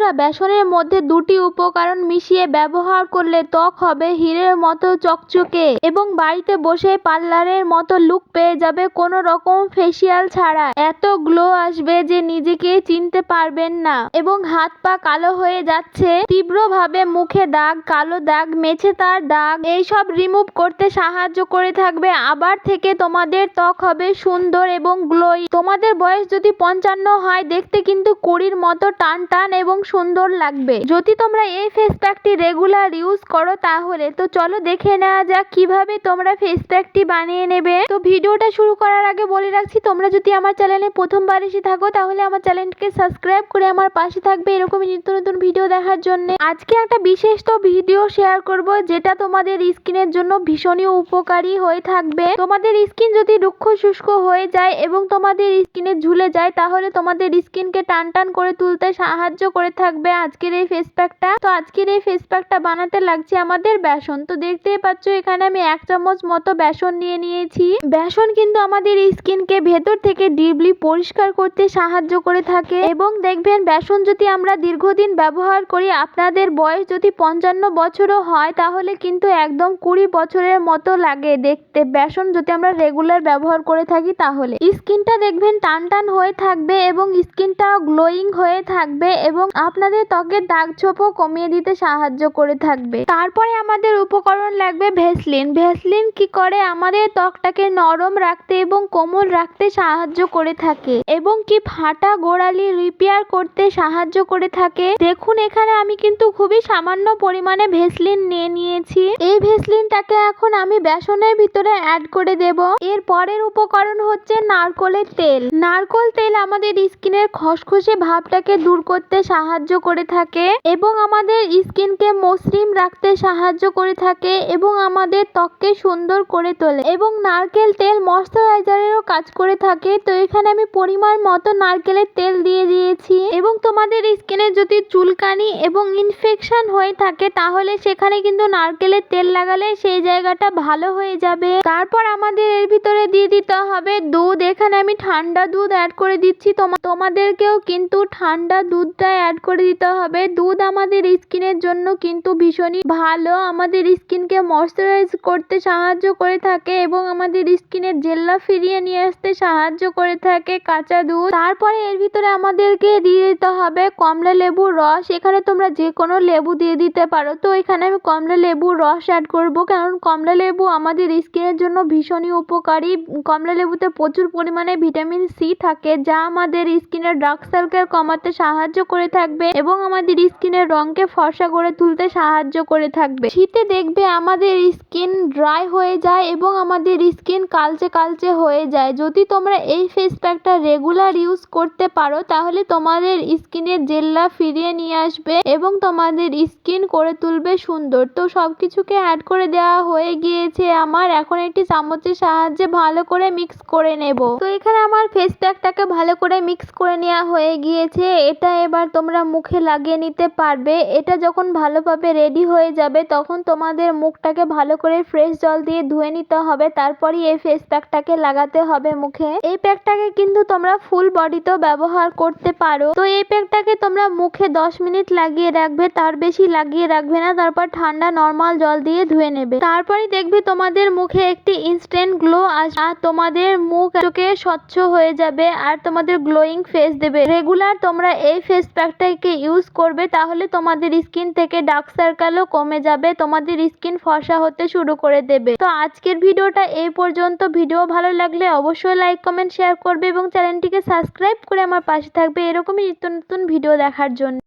বন্ধুরা, বেসনের মধ্যে দুটি উপকরণ মিশিয়ে ব্যবহার করলে ত্বক হবে হীরের মতো চকচকে এবং বাড়িতে বসে পার্লারের মতো লুক পেয়ে যাবে কোনো রকম ফেসিয়াল ছাড়া। এত গ্লো আসবে যে নিজেকে চিনতে পারবেন না এবং হাত পা কালো হয়ে যাচ্ছে, তীব্রভাবে মুখে দাগ, কালো দাগ, মেছে তার দাগ এইসব রিমুভ করতে সাহায্য করে থাকবে। আবার থেকে তোমাদের ত্বক হবে সুন্দর এবং গ্লোয়িং। তোমাদের বয়স যদি 55 হয়, দেখতে কিন্তু 20-র মতো টান টান এবং সুন্দর লাগবে। যদি তোমরা এই ফেস প্যাকটি রেগুলার ইউজ করো তাহলে তো চলো দেখে নেওয়া যাক কিভাবে তোমরা ফেস প্যাকটি বানিয়ে নেবে। তো ভিডিওটা শুরু করার আগে বলে রাখছি, তোমরা যদি আমার চ্যানেলে প্রথমবার এসে থাকো তাহলে আমার চ্যানেলটিকে সাবস্ক্রাইব করে আমার পাশে থাকবে এরকমই নিত্য নতুন ভিডিও দেখার জন্য। আজকে একটা বিশেষ তো ভিডিও শেয়ার করব যেটা তোমাদের স্কিনের জন্য ভীষণই উপকারী হয়ে থাকবে। তোমাদের স্কিন যদি রুক্ষ শুষ্ক হয়ে যায় এবং তোমাদের স্কিনে ঝুলে যায় তাহলে তোমাদের স্কিনকে টান টান করে তুলতে সাহায্য করে থাকবে আজকের এই ফেস প্যাকটা। তো আজকের এই ফেস প্যাকটা বানাতে লাগছে আমাদের বেসন। তো দেখতেই পাচ্ছ এখানে আমি 1 চামচ মতো বেসন নিয়ে নিয়েছি। বেসন কিন্তু আমাদের স্কিনকে ভেতর থেকে ডিপলি পরিষ্কার করতে সাহায্য করে থাকে এবং দেখবেন বেসন যদি আমরা দীর্ঘদিন ব্যবহার করি, আপনাদের বয়স যদি 55 বছরও হয় তাহলে কিন্তু একদম 20 বছরের মতো লাগে দেখতে। বেসন যদি আমরা রেগুলার ব্যবহার করে থাকি তাহলে স্কিনটা দেখবেন টান টান হয়ে থাকবে এবং স্কিনটা গ্লোয়িং হয়ে থাকবে এবং আপনাদের ত্বকের দাগ ছোপও কমিয়ে দিতে সাহায্য করে থাকবে। তারপরে আমাদের উপকরণ লাগবে ভ্যাসলিন। ভ্যাসলিন কি করে আমাদের ত্বকটাকে নরম রাখতে এবং কোমল রাখতে সাহায্য করে থাকে এবং কি ফাটা গোড়ালি রিপেয়ার করতে সাহায্য করে থাকে। দেখুন এখানে আমি কিন্তু খুবই সামান্য পরিমাণে ভ্যাসলিন নিয়ে নিয়েছি। এই ভ্যাসলিনটাকে এখন আমি বেসনের ভিতরে অ্যাড করে দেব। এর পরের উপকরণ হচ্ছে নারকোলের তেল। নারকোল তেল আমাদের স্কিনের খসখসে ভাবটাকে দূর করতে সাহায্য করে থাকে এবং আমাদের স্কিনকে মসৃণ রাখতে সাহায্য করে থাকে এবং আমাদের ত্বককে সুন্দর করে তোলে এবং নারকেল তেল ময়শ্চারাইজারেরও কাজ করে থাকে। তো এখানে আমি পরিমাণ মতো নারকেলের তেল দিয়ে দিয়েছি এবং তোমাদের স্কিনে যদি চুলকানি এবং ইনফেকশন হয়ে থাকে তাহলে সেখানে কিন্তু নারকেলের তেল লাগালে সেই জায়গাটা ভালো হয়ে যাবে। তারপর আমাদের এর ভিতরে দিয়ে দিতে হবে দুধ। এখানে আমি ঠান্ডা দুধ অ্যাড করে দিচ্ছি। তোমাদেরকেও কিন্তু ঠান্ডা দুধটা অ্যাড করে দিতে হবে। দুধ আমাদের স্কিনের জন্য কিন্তু ভীষণই ভালো, আমাদের স্কিনকে ময়শ্চারাইজ করতে সাহায্য করে থাকে এবং আমাদের স্কিনের জেল্লা ফিরিয়ে নিয়ে আসতে সাহায্য করে থাকে কাঁচা দুধ। তারপরে এর ভিতরে আমাদেরকে দিয়ে দিতে হবে কমলা লেবুর রস। এখানে তোমরা যে কোনো লেবু দিয়ে দিতে পারো। তো এখানে আমি কমলা লেবুর রস অ্যাড করব, কারণ কমলা লেবু আমাদের স্কিনের জন্য ভীষণই উপকারী। কমলা লেবুতে প্রচুর পরিমাণে ভিটামিন সি থাকে যা আমাদের স্কিনের ডার্ক সার্কেল কমাতে সাহায্য করে থাকবে এবং আমাদের স্কিনের রঙকে ফর্সা করে তুলতে সাহায্য করে থাকবে। শীতে দেখবে আমাদের স্কিন ড্রাই হয়ে যায় এবং আমাদের স্কিন কালচে কালচে হয়ে যায়। যদি তোমরা এই ফেস প্যাকটা রেগুলার ইউজ করতে পারো তাহলে তোমাদের স্কিনের জেল্লা ফিরিয়ে নিয়ে আসবে এবং তোমাদের স্কিন করে তুলবে সুন্দর। তো সবকিছুকে অ্যাড করে দেওয়া হয়ে গিয়েছে আমার। এখন একটি চামচের সাহায্যে ভালো করে মিক্স করে নেব। তো এখানে আমার ফেস প্যাকটাকে ভালো করে মিক্স করে নেওয়া হয়ে গিয়েছে। এটা এবার তোমরা মুখে লাগিয়ে নিতে পারবে। এটা যখন ভালোভাবে রেডি হয়ে যাবে তখন তোমাদের মুখটাকে ভালো করে ফ্রেশ জল দিয়ে ধুয়ে নিতে হবে, তারপরই এই ফেস প্যাকটাকে লাগাতে হবে মুখে। এই প্যাকটাকে কিন্তু তোমরা ফুল বডিতেও ব্যবহার করতে পারো। তো এই প্যাকটাকে তোমরা মুখে 10 মিনিট লাগিয়ে রাখবে, তার বেশি লাগিয়ে রাখবে না। তারপর ঠান্ডা নর্মাল জল দিয়ে ধুয়ে নেবে। তারপরে দেখবে তোমাদের মুখে একটি ইনস্ট্যান্ট গ্লো আসবে আর তোমাদের মুখ স্বচ্ছ হয়ে যাবে আর তোমাদের গ্লোয়িং ফেস দেবে। রেগুলার তোমরা এই ফেস প্যাকটাকে ইউজ করবে তাহলে তোমাদের স্কিন থেকে ডার্ক সার্কেলও কমে যাবে, তোমাদের স্কিন ফর্সা হতে শুরু করে দেবে। তো আজকের ভিডিওটা এই পর্যন্ত। ভিডিও ভালো লাগলে অবশ্যই লাইক কমেন্ট শেয়ার করবে এবং চ্যানেলটিকে সাবস্ক্রাইব করে আমার পাশে থাকবে এরকমই নিত্য নতুন ভিডিও দেখার জন্য।